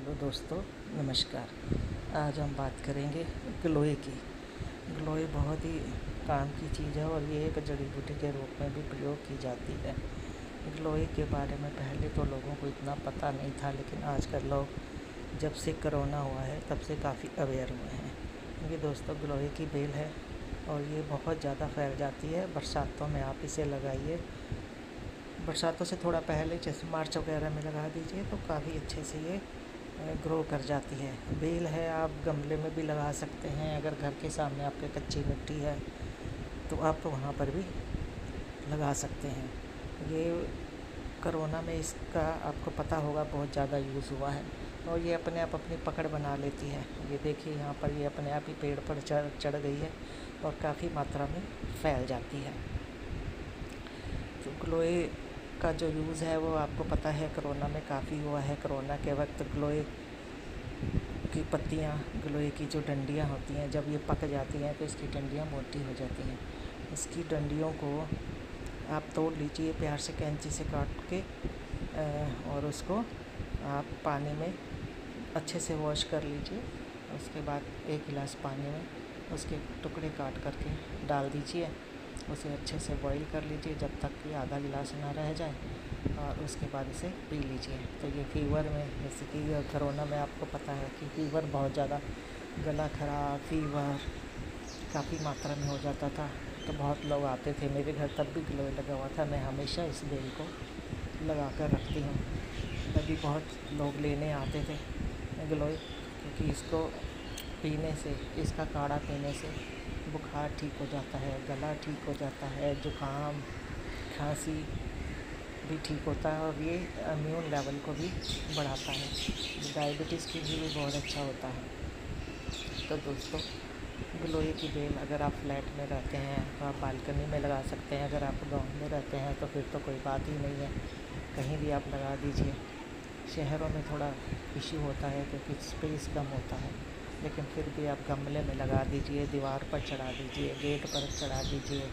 Hello दोस्तों, नमस्कार। आज हम बात करेंगे गिलोय की। गिलोय बहुत ही काम की चीज़ है और ये एक जड़ी बूटी के रूप में भी प्रयोग की जाती है। गिलोय के बारे में पहले तो लोगों को इतना पता नहीं था, लेकिन आजकल लोग जब से कोरोना हुआ है तब से काफ़ी अवेयर हुए हैं। ये दोस्तों गिलोय की बेल है और ये बहुत ज़्यादा फैल जाती है। बरसातों में आप इसे लगाइए, बरसातों से थोड़ा पहले जैसे मार्च वगैरह में लगा दीजिए तो काफ़ी अच्छे से ये ग्रो कर जाती है। बेल है, आप गमले में भी लगा सकते हैं। अगर घर के सामने आपके कच्ची मिट्टी है तो आप वहाँ पर भी लगा सकते हैं। ये कोरोना में इसका आपको पता होगा बहुत ज़्यादा यूज़ हुआ है और ये अपने आप अपनी पकड़ बना लेती है। ये देखिए यहाँ पर ये अपने आप ही पेड़ पर चढ़ गई है और काफ़ी मात्रा में फैल जाती है। तो गिलोय का जो यूज़ है वो आपको पता है कोरोना में काफ़ी हुआ है। कोरोना के वक्त गिलोय की पत्तियाँ, गिलोय की जो डंडियाँ होती हैं, जब ये पक जाती हैं तो इसकी डंडियाँ मोटी हो जाती हैं। इसकी डंडियों को आप तोड़ लीजिए प्यार से कैंची से काट के और उसको आप पानी में अच्छे से वॉश कर लीजिए। उसके बाद एक गिलास पानी में उसके टुकड़े काट करके डाल दीजिए। उसे अच्छे से बॉईल कर लीजिए जब तक कि आधा गिलास ना रह जाए और उसके बाद इसे पी लीजिए। तो ये फ़ीवर में, जैसे कि कोरोना में आपको पता है कि फ़ीवर बहुत ज़्यादा, गला ख़राब, फ़ीवर काफ़ी मात्रा में हो जाता था, तो बहुत लोग आते थे मेरे घर। तब भी गिलोय लगा हुआ था। मैं हमेशा इस बेल को लगा कर रखती हूँ। तभी बहुत लोग लेने आते थे गिलोय, क्योंकि इसको पीने से, इसका काढ़ा पीने से बुखार ठीक हो जाता है, गला ठीक हो जाता है, ज़ुकाम, खांसी भी ठीक होता है और ये इम्यून लेवल को भी बढ़ाता है। डायबिटीज़ के लिए भी बहुत अच्छा होता है। तो दोस्तों गिलोय की बेल अगर आप फ्लैट में रहते हैं तो आप बालकनी में लगा सकते हैं। अगर आप गांव में रहते हैं तो फिर तो कोई बात ही नहीं है, कहीं भी आप लगा दीजिए। शहरों में थोड़ा इश्यू होता है क्योंकि स्पेस कम होता है, लेकिन फिर भी आप गमले में लगा दीजिए, दीवार पर चढ़ा दीजिए, गेट पर चढ़ा दीजिए,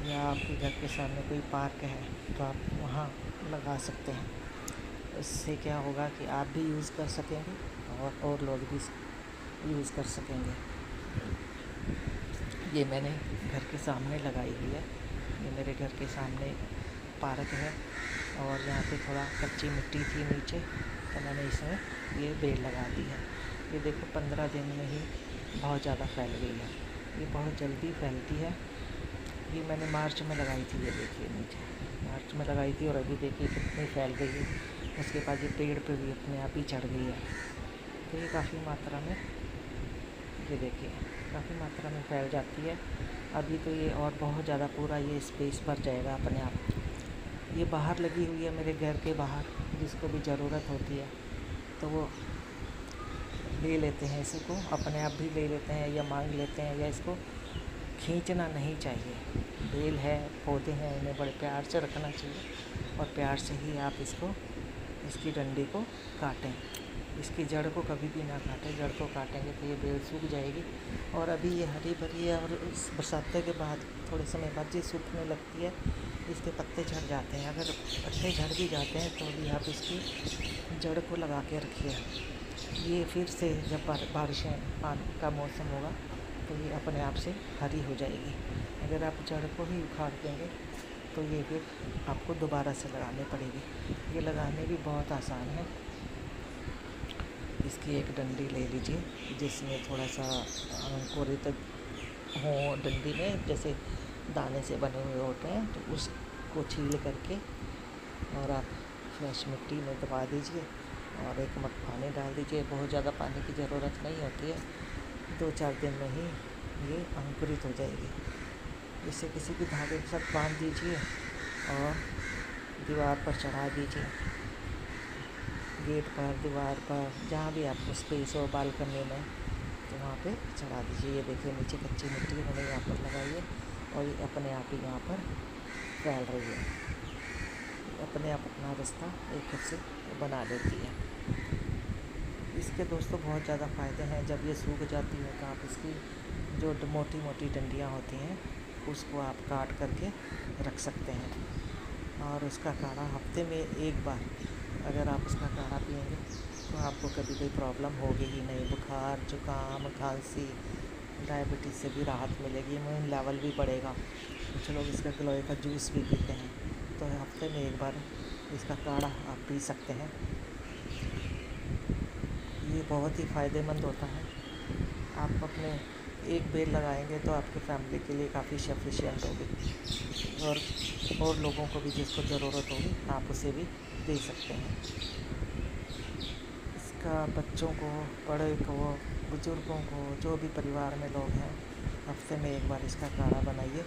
या आपके घर के सामने कोई पार्क है तो आप वहाँ लगा सकते हैं। इससे क्या होगा कि आप भी यूज़ कर सकेंगे और लोग भी यूज़ कर सकेंगे। ये मैंने घर के सामने लगाई हुई है। ये मेरे घर के सामने पार्क है और यहाँ पे थोड़ा कच्ची मिट्टी थी नीचे, तो मैंने इसमें ये बेल लगा दी है। ये देखो 15 दिन में ही बहुत ज़्यादा फैल गई है। ये बहुत जल्दी फैलती है। ये मैंने मार्च में लगाई थी, ये देखिए नीचे मार्च में लगाई थी और अभी देखिए कितनी फैल गई है। उसके बाद ये पेड़ पे भी अपने आप ही चढ़ गई है। तो ये काफ़ी मात्रा में, ये देखिए काफ़ी मात्रा में फैल जाती है। अभी तो ये और बहुत ज़्यादा पूरा ये स्पेस भर जाएगा अपने आप। ये बाहर लगी हुई है मेरे घर के बाहर, जिसको भी ज़रूरत होती है तो वो ले लेते हैं, इसी को अपने आप भी ले लेते हैं या मांग लेते हैं, या इसको खींचना नहीं चाहिए। बेल है, पौधे हैं, इन्हें बड़े प्यार से रखना चाहिए और प्यार से ही आप इसको, इसकी डंडी को काटें। इसकी जड़ को कभी भी ना काटें। जड़ को काटेंगे तो ये बेल सूख जाएगी और अभी ये हरी भरी है और इस बरसात के बाद थोड़े समय बाद ये सूखने लगती है, इसके पत्ते झड़ जाते हैं। अगर पत्ते झड़ भी जाते हैं तो भी आप इसकी जड़ को लगा के रखिए। ये फिर से जब बारिशें पानी का मौसम होगा तो ये अपने आप से हरी हो जाएगी। अगर आप जड़ को ही उखाड़ देंगे तो ये फिर आपको दोबारा से लगानी पड़ेगी। ये लगाने भी बहुत आसान है। इसकी एक डंडी ले लीजिए जिसमें थोड़ा सा अंकुरित हो डंडी में, जैसे दाने से बने हुए होते हैं, तो उसको छील करके और आप फ्रेश मिट्टी में दबा दीजिए और एक मग पानी डाल दीजिए। बहुत ज़्यादा पानी की ज़रूरत नहीं होती है, 2-4 दिन में ही ये अंकुरित हो जाएगी। इसे किसी भी धागे के साथ बांध दीजिए और दीवार पर चढ़ा दीजिए, गेट पर, दीवार पर, जहाँ भी आपको स्पेस हो बालकनी में, तो वहाँ पे चढ़ा दीजिए। ये देखिए नीचे कच्ची मिट्टी मैंने यहाँ पर लगाई है और ये अपने आप ही यहाँ पर फैल रही है। अपने आप अपना रास्ता एक खुद से बना लेती है। इसके दोस्तों बहुत ज़्यादा फ़ायदे हैं। जब ये सूख जाती है तो आप इसकी जो मोटी मोटी डंडियाँ होती हैं उसको आप काट करके रख सकते हैं और उसका काढ़ा हफ्ते में एक बार अगर आप उसका काढ़ा पिएंगे तो आपको कभी कोई प्रॉब्लम होगी ही नहीं। बुखार, जुकाम, खांसी, डायबिटीज़ से भी राहत मिलेगी, इम्यून लेवल भी बढ़ेगा। कुछ लोग इसका गिलोय का जूस भी पीते हैं, तो हफ्ते में एक बार इसका काढ़ा आप पी सकते हैं। ये बहुत ही फ़ायदेमंद होता है। आप अपने एक बेल लगाएंगे तो आपके फैमिली के लिए काफ़ी सफिशिएंट होगी, और लोगों को भी जिसको ज़रूरत होगी आप उसे भी दे सकते हैं। इसका बच्चों को, बड़े को, बुज़ुर्गों को, जो भी परिवार में लोग हैं, हफ्ते में एक बार इसका काढ़ा बनाइए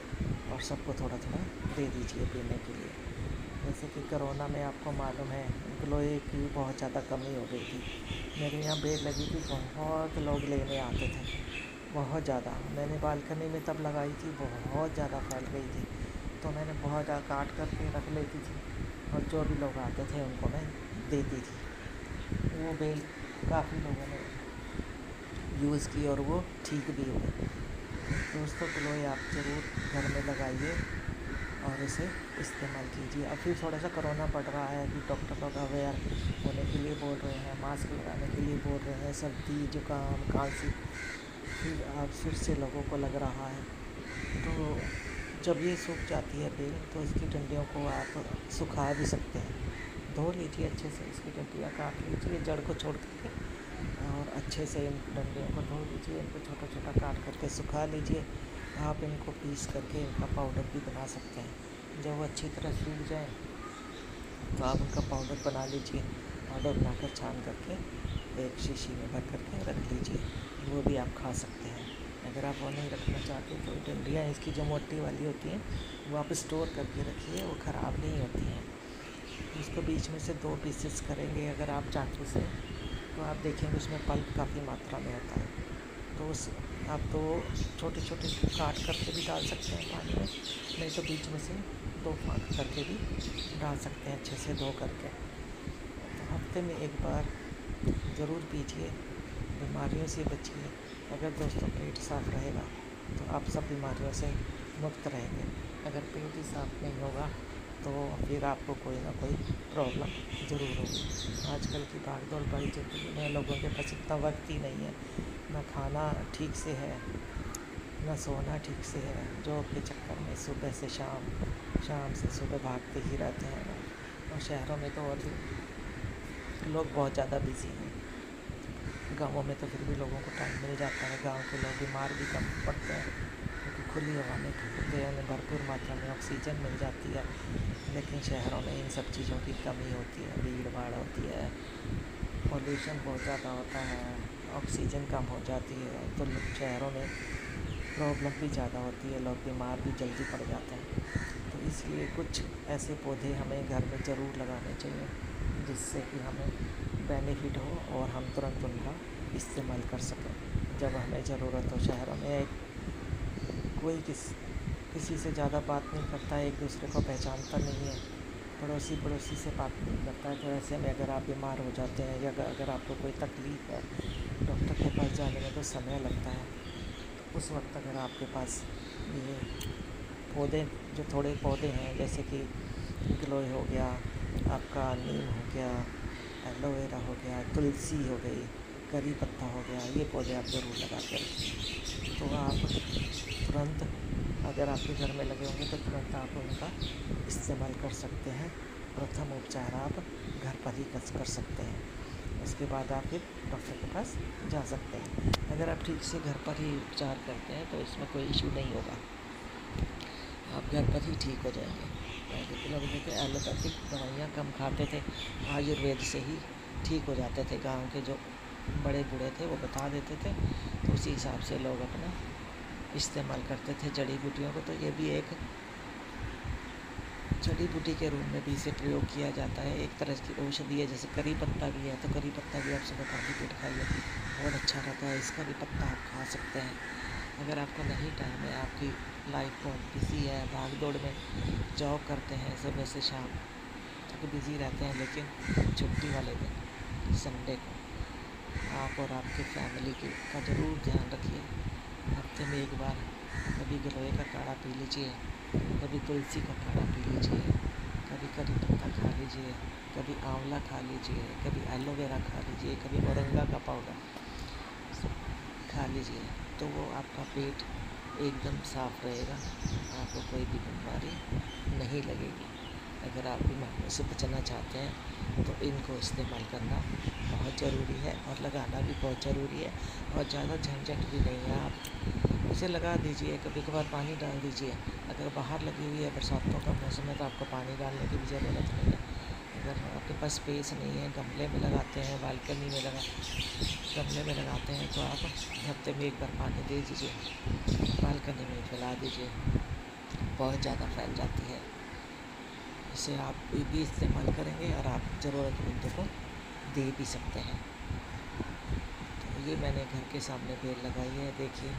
और सबको थोड़ा थोड़ा दे दीजिए पीने के लिए। जैसे कि कोरोना में आपको मालूम है गिलोय की बहुत ज़्यादा कमी हो गई थी। मेरे यहाँ बेल लगी थी, बहुत लोग लेने आते थे, बहुत ज़्यादा। मैंने बालकनी में तब लगाई थी, बहुत ज़्यादा फैल गई थी, तो मैंने बहुत ज़्यादा काट करके रख लेती थी, और जो भी लोग आते थे उनको मैं देती थी। वो बेल काफ़ी लोगों ने यूज़ की और वो ठीक भी हुए। दोस्तों, गिलोय आप ज़रूर घर में लगाइए और इसे इस्तेमाल कीजिए। अब फिर थोड़ा सा कोरोना बढ़ रहा है, अभी डॉक्टर लोग अवेयर होने के लिए बोल रहे हैं, मास्क लगाने के लिए बोल रहे हैं। सर्दी, जुकाम, खांसी फिर से लोगों को लग रहा है। तो जब ये सूख जाती है बेल, तो इसकी डंडियों को आप सुखा भी सकते हैं। धो लीजिए अच्छे से, इसकी डंडियाँ काट लीजिए जड़ को छोड़ करके, और अच्छे से इन डंडियों को धो लीजिए, इनको छोटा छोटा काट करके सुखा लीजिए। आप इनको पीस करके इनका पाउडर भी बना सकते हैं। जब वो अच्छी तरह सूख जाए तो आप उनका पाउडर बना लीजिए। पाउडर बनाकर छान करके एक शीशी में भर करके रख लीजिए, वो भी आप खा सकते हैं। अगर आप वो नहीं रखना चाहते तो डंडियाँ इसकी जो मोटी वाली होती हैं वो आप स्टोर करके रखिए, वो ख़राब नहीं होती हैं। उसको बीच में से 2 पीसेस करेंगे अगर आप चाकू से, तो आप देखेंगे उसमें पल्प काफ़ी मात्रा में होता है। तो उस आप तो छोटे छोटे काट करके भी डाल सकते हैं पानी में, नहीं तो बीच में से 2 फाँक करके भी डाल सकते हैं अच्छे से धो करके। तो हफ्ते में एक बार ज़रूर पीजिए, बीमारियों से बचिए। अगर दोस्तों पेट साफ़ रहेगा तो आप सब बीमारियों से मुक्त रहेंगे। अगर पेट ही साफ़ नहीं होगा तो फिर आपको कोई ना कोई प्रॉब्लम ज़रूर होगी। आजकल की भागदौड़ भरी ज़िंदगी में लोगों के पास इतना वक्त ही नहीं है, ना खाना ठीक से है, ना सोना ठीक से है। जॉब के चक्कर में सुबह से शाम, शाम से सुबह भागते ही रहते हैं। और शहरों में तो और भी लोग बहुत ज़्यादा बिज़ी हैं। गाँवों में तो फिर भी लोगों को टाइम मिल जाता है। गाँव के लोग बीमार भी कम पड़ते हैं, क्योंकि खुली हवा में घूमते हैं, उन्हें भरपूर मात्रा में ऑक्सीजन मिल जाती है। लेकिन शहरों में इन सब चीज़ों की कमी होती है, भीड़ भाड़ होती है, पॉल्यूशन बहुत ज़्यादा होता है, ऑक्सीजन कम हो जाती है, तो शहरों में प्रॉब्लम भी ज़्यादा होती है, लोग बीमार भी जल्दी पड़ जाते हैं। तो इसलिए कुछ ऐसे पौधे हमें घर में ज़रूर लगाने चाहिए जिससे कि हमें बेनिफिट हो और हम तुरंत उनका इस्तेमाल कर सकें जब हमें ज़रूरत हो। शहरों में कोई किसी से ज़्यादा बात नहीं करता है, एक दूसरे को पहचानता नहीं है, पड़ोसी से बात नहीं करता है। तो ऐसे में अगर आप बीमार हो जाते हैं या अगर आपको कोई तकलीफ़ है, डॉक्टर के पास जाने में तो समय लगता है। तो उस वक्त अगर आपके पास ये पौधे, जो थोड़े पौधे हैं जैसे कि गिलोय हो गया, आपका नीम हो गया, एलोवेरा हो गया, तुलसी हो गई, करी पत्ता हो गया, ये पौधे आप ज़रूर लगा कर रखें। तो आप तुरंत, अगर आपके घर में लगे होंगे तो तुरंत आप उनका इस्तेमाल कर सकते हैं। प्रथम उपचार आप घर पर ही कर सकते हैं। उसके बाद आप फिर डॉक्टर के पास जा सकते हैं। अगर आप ठीक से घर पर ही उपचार करते हैं तो इसमें कोई इशू नहीं होगा, आप घर पर ही ठीक हो जाएंगे। पहले के लोग थे एलोपैथिक दवाइयाँ कम खाते थे, आयुर्वेद से ही ठीक हो जाते थे। गांव के जो बड़े बूढ़े थे वो बता देते थे, तो उसी हिसाब से लोग अपना इस्तेमाल करते थे जड़ी बूटियों को। तो ये भी एक जड़ी बूटी के रूप में भी इसे प्रयोग किया जाता है। एक तरह की औषधि है, जैसे करी पत्ता भी है, तो करी पत्ता भी आप सुबह खाली पेट खाइए, बहुत अच्छा रहता है। इसका भी पत्ता आप खा सकते हैं। अगर आपको नहीं टाइम है, आपकी लाइफ बहुत बिजी है, भाग दौड़ में जॉब करते हैं सुबह से शाम, तो बिज़ी रहते हैं, लेकिन छुट्टी वाले दिन संडे को आप और आपके फैमिली का ज़रूर ध्यान रखिए। हफ्ते में एक बार कभी गिलोय का काढ़ा पी लीजिए, कभी तुलसी का काढ़ा पी लीजिए, कभी करी पत्ता खा लीजिए, कभी आंवला खा लीजिए, कभी एलोवेरा खा लीजिए, कभी मोरिंगा का पाउडर खा लीजिए, तो वो आपका पेट एकदम साफ़ रहेगा, आपको कोई भी बीमारी नहीं लगेगी। अगर आप बीमारियों से बचना चाहते हैं तो इनको इस्तेमाल करना बहुत ज़रूरी है और लगाना भी बहुत ज़रूरी है, और ज़्यादा झंझट भी नहीं है। आप इसे लगा दीजिए, कभी कभार पानी डाल दीजिए। अगर बाहर लगी हुई है, बरसातों का मौसम है, तो आपको पानी डालने की भी ज़रूरत नहीं है। अगर आपके पास स्पेस नहीं है, गमले में लगाते हैं, बालकनी में गमले में लगाते हैं, तो आप हफ्ते में एक बार पानी दे दीजिए, बालकनी में फैला दीजिए, बहुत ज़्यादा फैल जाती है। इसे आप भी इस्तेमाल करेंगे और आप ज़रूरतमंदों को दे भी सकते हैं। तो ये मैंने घर के सामने बेल लगाई है, देखिए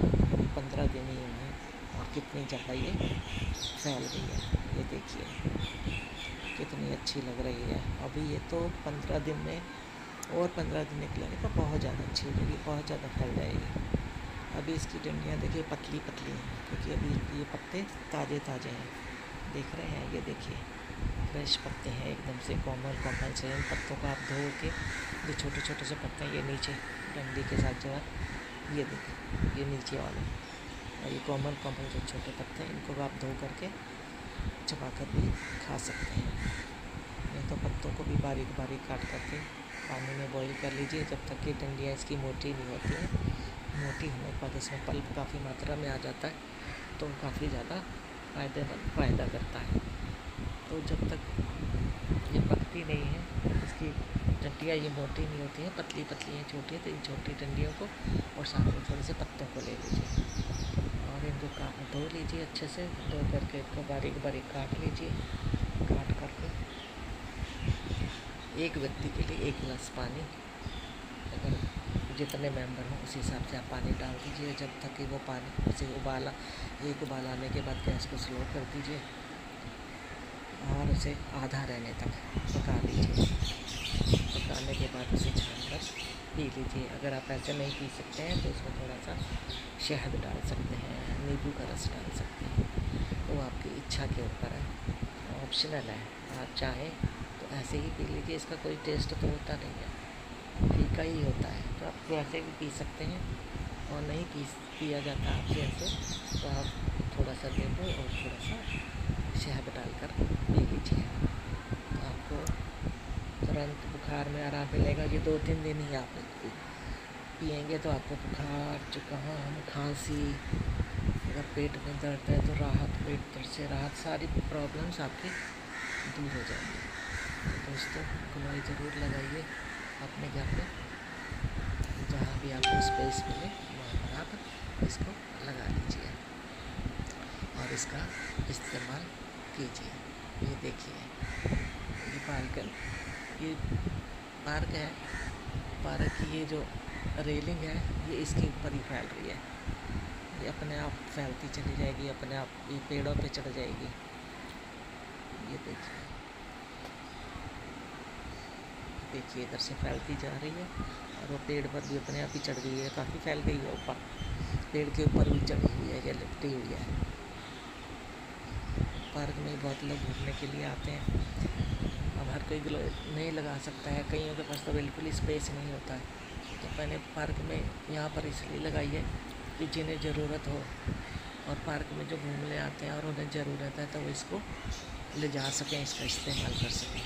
15 दिन ही हुए हैं और कितनी ज़्यादा ये फैल गई है। ये देखिए कितनी अच्छी लग रही है। अभी ये तो 15 दिन में, और 15 दिन निकलेंगे तो बहुत ज़्यादा अच्छी हो जाएगी, बहुत ज़्यादा फैल जाएगी। अभी इसकी डंडियाँ देखिए पतली पतली हैं, क्योंकि अभी ये पत्ते ताज़े ताज़े हैं। देख रहे हैं, ये देखिए फ्रेश पत्ते हैं, एकदम से कोमल से। इन पत्तों को आप धो के, जो छोटे छोटे से पत्ते हैं, ये नीचे डंडी के साथ जो है, ये देखिए ये नीचे वाले, और ये कोमल जो छोटे पत्ते हैं, इनको आप धो करके चबा कर भी खा सकते हैं। नहीं तो पत्तों को भी बारीक बारीक काट करके पानी में बॉईल कर लीजिए, जब तक कि डंडियाँ इसकी मोटी नहीं होती हैं। मोटी होने के बाद इसमें पल्प काफ़ी मात्रा में आ जाता है, तो काफ़ी ज़्यादा फ़ायदा करता है। तो जब तक ये पकती नहीं है, इसकी डंडियाँ ये मोटी नहीं होती हैं, पतली पतली हैं, छोटी हैं, तो इन छोटी डंडियों को और साथ में थोड़े से पत्तों को ले लीजिए और इनको धो लीजिए अच्छे से। धो करके इनको बारीक बारीक काट लीजिए। काट करके एक व्यक्ति के लिए 1 गिलास पानी, अगर जितने मेंबर हों उस हिसाब से आप पानी डाल दीजिए, जब तक कि वो पानी से एक उबाल आने के बाद गैस को स्लो कर दीजिए और उसे आधा रहने तक पका लीजिए। पकाने के बाद उसे छान कर पी लीजिए। अगर आप ऐसे नहीं पी सकते हैं तो उसमें थोड़ा सा शहद डाल सकते हैं, नींबू का रस डाल सकते हैं, वो आपकी इच्छा के ऊपर है, ऑप्शनल है। आप चाहें तो ऐसे ही पी लीजिए, इसका कोई टेस्ट तो होता नहीं है, फीका ही होता है, तो आप वैसे भी पी सकते हैं। और नहीं पिया जाता आपसे ऐसे, तो आप थोड़ा सा नींबू और थोड़ा सा शहद डालकर पी लीजिए, तो आपको तुरंत बुखार में आराम मिलेगा। ये 2-3 दिन ही आप पिएंगे तो आपको बुखार, जुकाम, खांसी, अगर पेट में दर्द है तो राहत, पेट दर्द से राहत, सारी प्रॉब्लम्स आपकी दूर हो जाएंगी। तो दोस्तों, गिलोय ज़रूर लगाइए अपने घर पे, जहाँ भी आपको स्पेस मिले वहाँ पर आप इसको लगा लीजिए और इसका इस्तेमाल कीजिए। ये देखिए, ये पार्क है, पार्क की ये जो रेलिंग है ये इसके ऊपर ही फैल रही है, ये अपने आप फैलती चली जाएगी, अपने आप ये पेड़ों पे चढ़ जाएगी। ये देखिए इधर से फैलती जा रही है और वो पेड़ पर भी अपने आप ही चढ़ गई है, काफ़ी फैल गई है ऊपर, पेड़ के ऊपर भी चढ़ी हुई है या लिपटी हुई है। पार्क में बहुत लोग घूमने के लिए आते हैं। अब हर कोई गिलोय नहीं लगा सकता है, कईयों के पास तो बिल्कुल ही स्पेस नहीं होता है, तो मैंने पार्क में यहाँ पर इसलिए लगाई है कि जिन्हें ज़रूरत हो और पार्क में जो घूमने आते हैं और उन्हें ज़रूरत है तो वो इसको ले जा सकें, इसका इस्तेमाल कर सकें।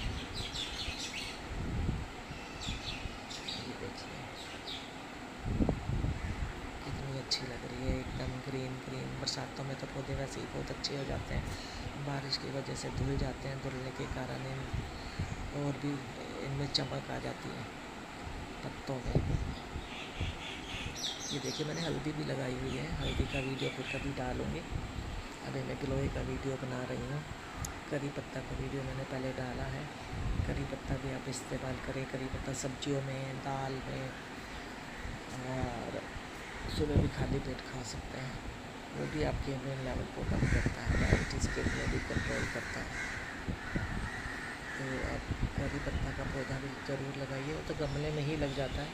ये देखिए कितनी अच्छी लग रही है, एकदम ग्रीन ग्रीन। बरसातों में तो पौधे वैसे ही बहुत अच्छे हो जाते हैं, बारिश की वजह से धुल जाते हैं, धुलने के कारण और भी इनमें चमक आ जाती है पत्तों में। ये देखिए मैंने हल्दी भी लगाई हुई है, हल्दी का वीडियो फिर कभी डालूँगी। अभी मैं गिलोय का वीडियो बना रही हूँ। करी पत्ता का वीडियो मैंने पहले डाला है। करी पत्ता भी आप इस्तेमाल करें, करी पत्ता सब्जियों में, दाल में, और सुबह भी खाली पेट खा सकते हैं, वो भी आपके इम्यून लेवल को कम करता है, डायबिटीज़ के लिए भी कंट्रोल करता है। तो आप करी पत्ता का पौधा भी ज़रूर लगाइए, वो तो गमले में ही लग जाता है।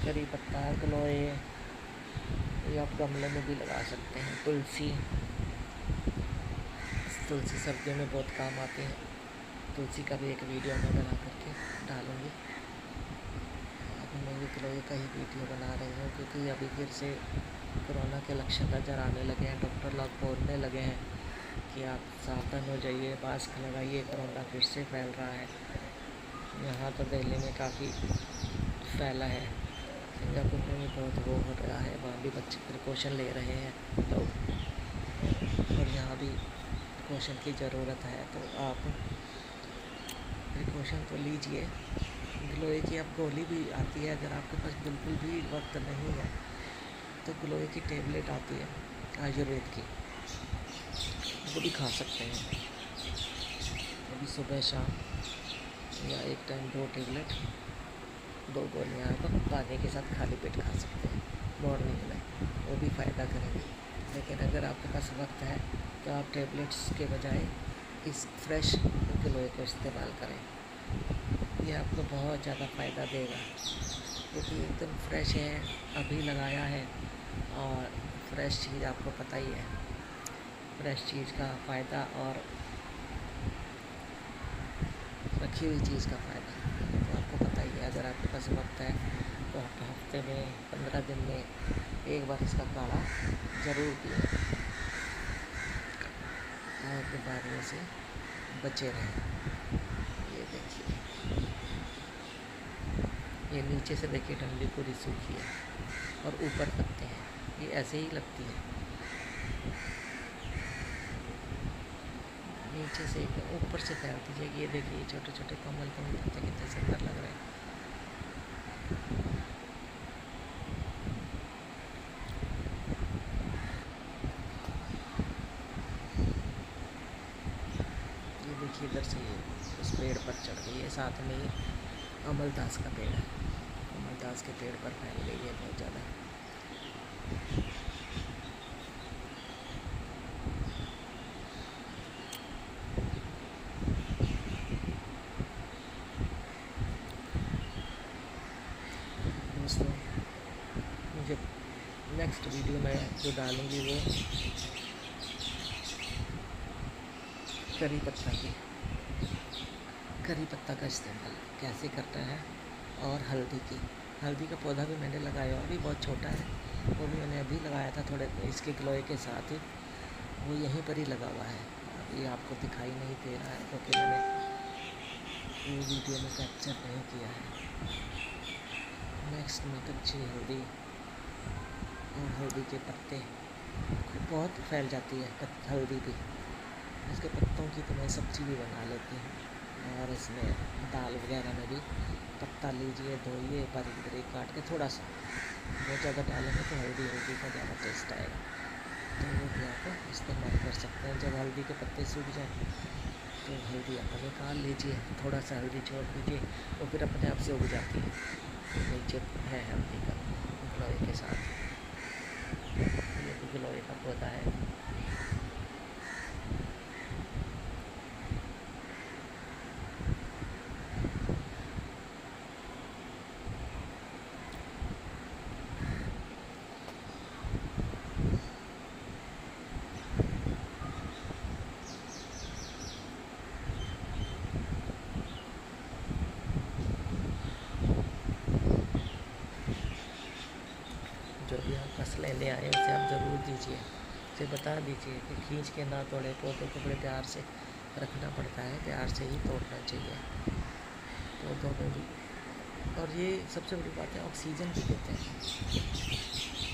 करी पत्ता, गिलोय, ये आप गमले में भी लगा सकते हैं। तुलसी सर्दियों में बहुत काम आती है, तुलसी का भी एक वीडियो मैं बना करके डालूँगी। अभी मैं ये ग्लोए का ही वीडियो बना रही हूँ क्योंकि अभी फिर से कोरोना के लक्षण नज़र आने लगे हैं। डॉक्टर लोग बोलने लगे हैं कि आप सावधान हो जाइए, मास्क लगाइए, कोरोना फिर से फैल रहा है। यहाँ तो दिल्ली में काफ़ी फैला है, सिंगापुर में भी बहुत वो हो रहा है, वहाँ भी बच्चे प्रिकॉशन ले रहे हैं लोग, और यहाँ भी प्रिकॉशन की ज़रूरत है। तो आप प्रिकॉशन तो लीजिए। ग्लोए की अब गोली भी आती है, अगर आपके पास बिल्कुल भी वक्त नहीं है तो ग्लोए की टेबलेट आती है आयुर्वेद की, वो भी खा सकते हैं। अभी सुबह शाम या एक टाइम 2 टेबलेट, 2 गोलियाँ आप पानी के साथ खाली पेट खा सकते हैं मॉर्निंग में, वो भी फ़ायदा करेंगे। लेकिन अगर आपके पास वक्त है तो आप टेबलेट्स के बजाय इस फ्रेश ग्लोए को इस्तेमाल करें, ये आपको बहुत ज़्यादा फ़ायदा देगा क्योंकि एकदम फ्रेश है, अभी लगाया है। और फ्रेश चीज़ आपको पता ही है, फ्रेश चीज़ का फ़ायदा और रखी हुई चीज़ का फ़ायदा तो आपको पता ही है। अगर आपके पास वक्त है तो आप हफ्ते में 15 दिन में एक बार इसका काढ़ा ज़रूर पिएं और बीमारियों से बचे रहें। ये देखिए, ये नीचे से देखिए डंडी पूरी सूखी है और ऊपर पत्ते हैं, ये ऐसे ही लगती है। नीचे से एकदम ऊपर से फैलती जाएगी। ये देखिए छोटे छोटे कमल कमल पत्ते कितने सुंदर लग रहे हैं। ये देखिए इधर से ये उस पेड़ पर चढ़ गई है, साथ में ही अमलदास का पेड़ है, अमलदास के पेड़ पर फैल गई है बहुत ज़्यादा। दोस्तों, मुझे नेक्स्ट वीडियो में जो डालूँगी वो करी पत्ता का इस्तेमाल कैसे करना है, और हल्दी का पौधा भी मैंने लगाया, अभी बहुत छोटा है, वो भी मैंने अभी लगाया था थोड़े इसके ग्लोए के साथ ही, वो यहीं पर ही लगा हुआ है। अभी आपको दिखाई नहीं दे रहा है क्योंकि मैंने ये वीडियो में कैप्चर नहीं किया है। नेक्स्ट में कच्ची हल्दी और हल्दी के पत्ते बहुत फैल जाती है हल्दी भी, इसके पत्तों की तो मैं सब्ज़ी भी बना लेती हूँ, और इसमें दाल वगैरह में भी पत्ता लीजिए, धोइए, बारीक बारीक काट के, थोड़ा सा, बहुत ज़्यादा डालेंगे तो हल्दी का ज़्यादा टेस्ट आएगा, तो वो भी आप इस्तेमाल कर सकते हैं। जब हल्दी के पत्ते सूख जाए तो हल्दी आप निकाल लीजिए, थोड़ा सा हल्दी छोड़ दीजिए, वो फिर अपने आप से उग जाती है। नीचे है हल्दी का ग्लोए के साथ, ये ग्लोए का पौधा है। जो भी आप फसलें ले आए उसे आप ज़रूर दीजिए, उसे बता दीजिए कि खींच के ना तोड़े, पौधों को बड़े प्यार से रखना पड़ता है, प्यार से ही तोड़ना चाहिए पौधों में भी। और ये सबसे बड़ी बात है, ऑक्सीजन भी देते हैं,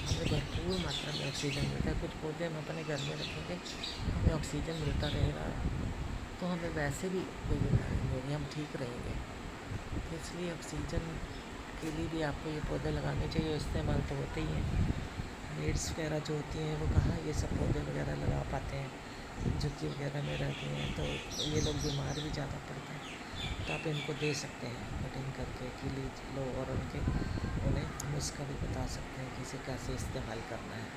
हमें भरपूर मात्रा में ऑक्सीजन मिलता है। कुछ पौधे हम अपने घर में रखेंगे, हमें ऑक्सीजन मिलता रहेगा तो हमें वैसे भी कोई बीमारी नहीं होगी, हम ठीक रहेंगे। इसलिए ऑक्सीजन के लिए भी आपको ये पौधे लगाने चाहिए, इस्तेमाल तो होते ही हैं। मेड्स वगैरह जो होती हैं वो कहाँ ये सब पौधे वगैरह लगा पाते हैं, झुग्गी वगैरह में रहते हैं, तो ये लोग बीमार भी ज़्यादा पड़ते हैं। तो आप इनको दे सकते हैं कटिंग करके कि लो, और उन्हें नुस्खा भी बता सकते हैं कि इसे कैसे इस्तेमाल करना है,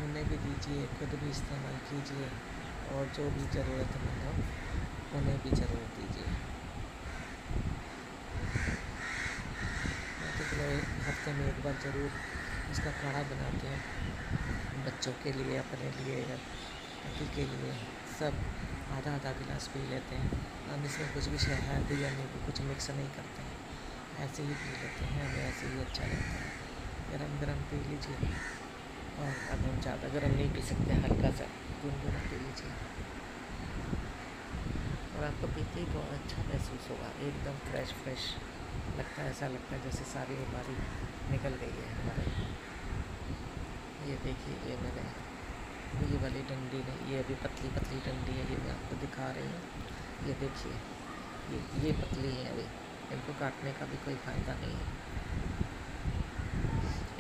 उन्हें भी दीजिए, खुद भी इस्तेमाल कीजिए, और जो भी ज़रूरतमंद हो उन्हें भी ज़रूर दीजिए। हफ्ते में एक बार ज़रूर इसका काढ़ा बनाते हैं, बच्चों के लिए, अपने लिए, पति के लिए, सब आधा आधा गिलास पी लेते हैं। हम इसमें कुछ भी शहद या नींबू कुछ मिक्स नहीं करते हैं, ऐसे ही पी लेते हैं, हमें ऐसे ही अच्छा लगता है। गरम गरम पी लीजिए, और अब हम ज़्यादा गरम नहीं पी सकते, हल्का सा गुनगुना पी लीजिए, और आपको पीते ही बहुत अच्छा महसूस होगा, एकदम फ्रेश फ्रेश लगता है। ऐसा लगता है जैसे सारी बीमारी निकल गई है हमारे। ये देखिए, ये मैंने ये वाली डंडी नहीं, ये अभी पतली पतली डंडी है, ये मैं आपको दिखा रही हूँ। ये देखिए, ये पतली है अभी, इनको काटने का भी कोई फ़ायदा नहीं है।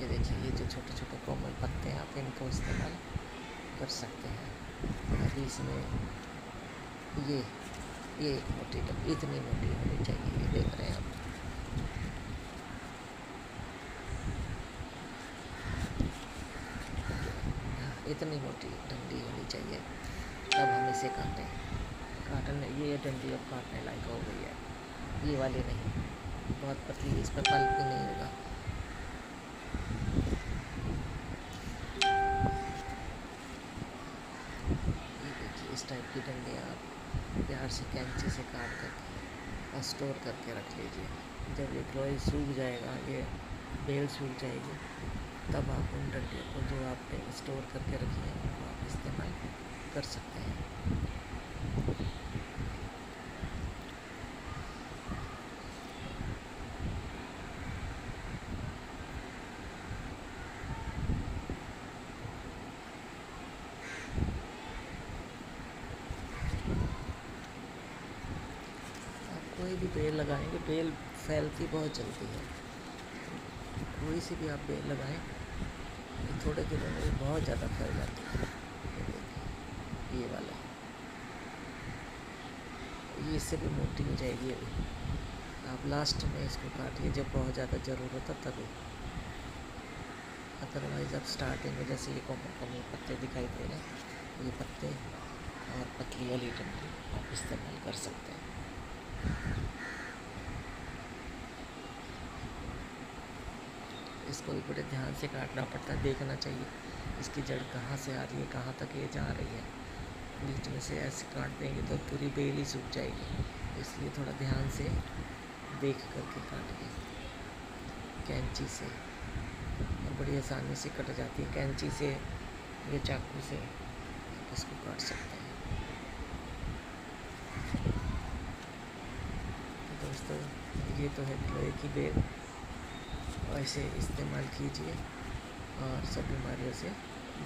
ये देखिए, ये जो छोटे छोटे कोमल पत्ते हैं, आप इनको इस्तेमाल कर सकते हैं। अभी इसमें ये एक मोटी डंडी, इतनी मोटी होनी चाहिए, ये देख रहे हैं आप। इतनी मोटी डंडी होनी चाहिए, तब हम इसे काटने ये डंडी अब काटने लायक हो गई है। ये वाली नहीं, बहुत पतली, इस पर पल्प भी नहीं होगा। ये देखिए, इस टाइप की डंडियाँ आप प्यार से कैंची से काट करके और स्टोर करके रख लीजिए। जब ये ग्लोई सूख जाएगा, ये बेल सूख जाएगी, तब आप उन डंडियों को जो आपने स्टोर करके रखी है उनको आप इस्तेमाल कर सकते हैं। आप कोई भी बेल लगाएंगे, बेल फैलती बहुत जल्दी है। कोई सी भी आप बेल लगाएं, ये थोड़े दिनों में बहुत ज़्यादा फैल जाती है। ये देखिए, ये वाला, ये इससे भी मोटी हो जाएगी अभी। आप लास्ट में इसको काटिए जब बहुत ज़्यादा ज़रूरत है तभी, अदरवाइज़ आप स्टार्टिंग में जैसे ये कोमल पत्ते दिखाई दे रहे हैं, ये पत्ते और पतली वाली डंडी आप इस्तेमाल कर सकते हैं। इसको भी बड़े ध्यान से काटना पड़ता है, देखना चाहिए इसकी जड़ कहाँ से आ रही है, कहाँ तक ये जा रही है। बीच में से ऐसे काट देंगे तो पूरी बेल ही सूख जाएगी, इसलिए थोड़ा ध्यान से देख करके काटिए कैंची से, और बड़ी आसानी से कट जाती है कैंची से या चाकू से, इसको काट सकते हैं। तो दोस्तों, ये तो है लोहे की बेल, ऐसे इस्तेमाल कीजिए और सब बीमारियों से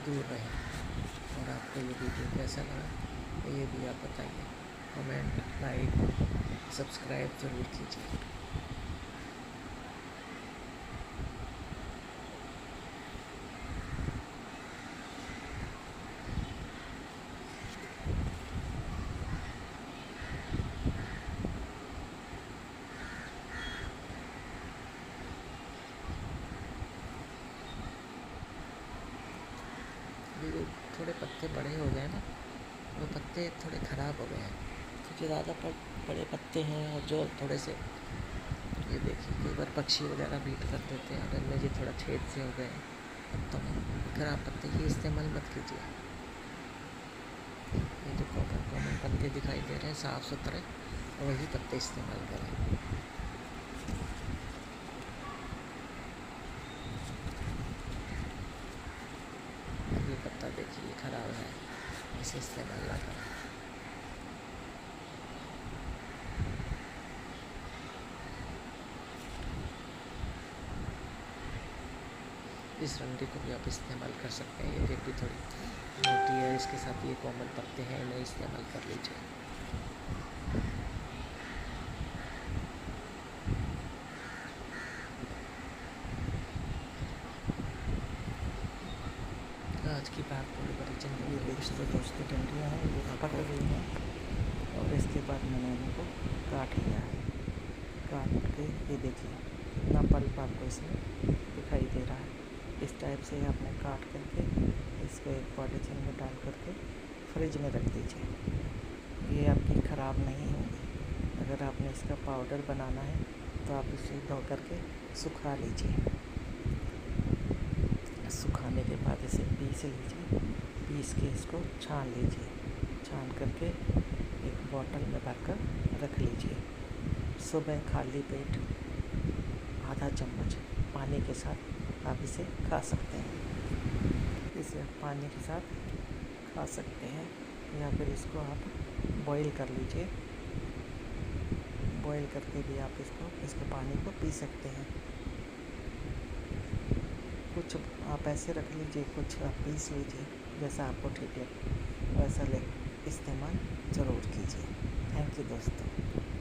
दूर रहें। और आपको ये वीडियो कैसा लगा ये भी आप बताइए, कमेंट, लाइक, सब्सक्राइब ज़रूर कीजिए। ये थोड़े पत्ते बड़े हो गए ना, वो पत्ते थोड़े ख़राब हो गए हैं, क्योंकि ज़्यादा बड़े पत्ते हैं, और जो थोड़े से, ये देखिए, कई बार पक्षी वगैरह बीट कर देते हैं, और इनमें ये थोड़ा छेद से हो गए हैं पत्तों में। खराब पत्ते ये इस्तेमाल मत कीजिए। ये जो कॉमन पत्ते दिखाई दे रहे हैं साफ़ सुथरे, वही पत्ते इस्तेमाल करें। ये पत्ता देखिए ख़राब है, इसे इस्तेमाल ना करें। इस डंडी को भी आप इस्तेमाल कर सकते हैं, ये भी थोड़ी मोटी है, इसके साथ ये कोमल पत्ते हैं, इन्हें इस्तेमाल कर लीजिए। आज की बात थोड़ी बड़ी चल, ये दोस्तों डंडियाँ हैं, ये पकड़ रही हैं, और इसके बाद मैंने इनको काट लिया है। काट के ये देखिए कितना पल्प आपको इसमें दिखाई दे रहा है। इस टाइप से आपने काट करके इसको एक पॉलीथीन में डाल करके फ्रिज में रख दीजिए, ये आपकी ख़राब नहीं होंगी। अगर आपने इसका पाउडर बनाना है तो आप इसे धो करके सुखा लीजिए, सुखाने के बाद इसे पीस लीजिए, पीस के इसको छान लीजिए, छान करके बॉटल में भरकर रख लीजिए। सुबह खाली पेट आधा चम्मच पानी के साथ आप इसे खा सकते हैं। इसे आप पानी के साथ खा सकते हैं या फिर इसको आप बॉईल कर लीजिए। बॉईल करके भी आप इसके पानी को पी सकते हैं। कुछ आप ऐसे रख लीजिए, कुछ आप पीस लीजिए, जैसा आपको ठीक लगे वैसा इस्तेमाल ज़रूर कीजिए। थैंक यू दोस्तों।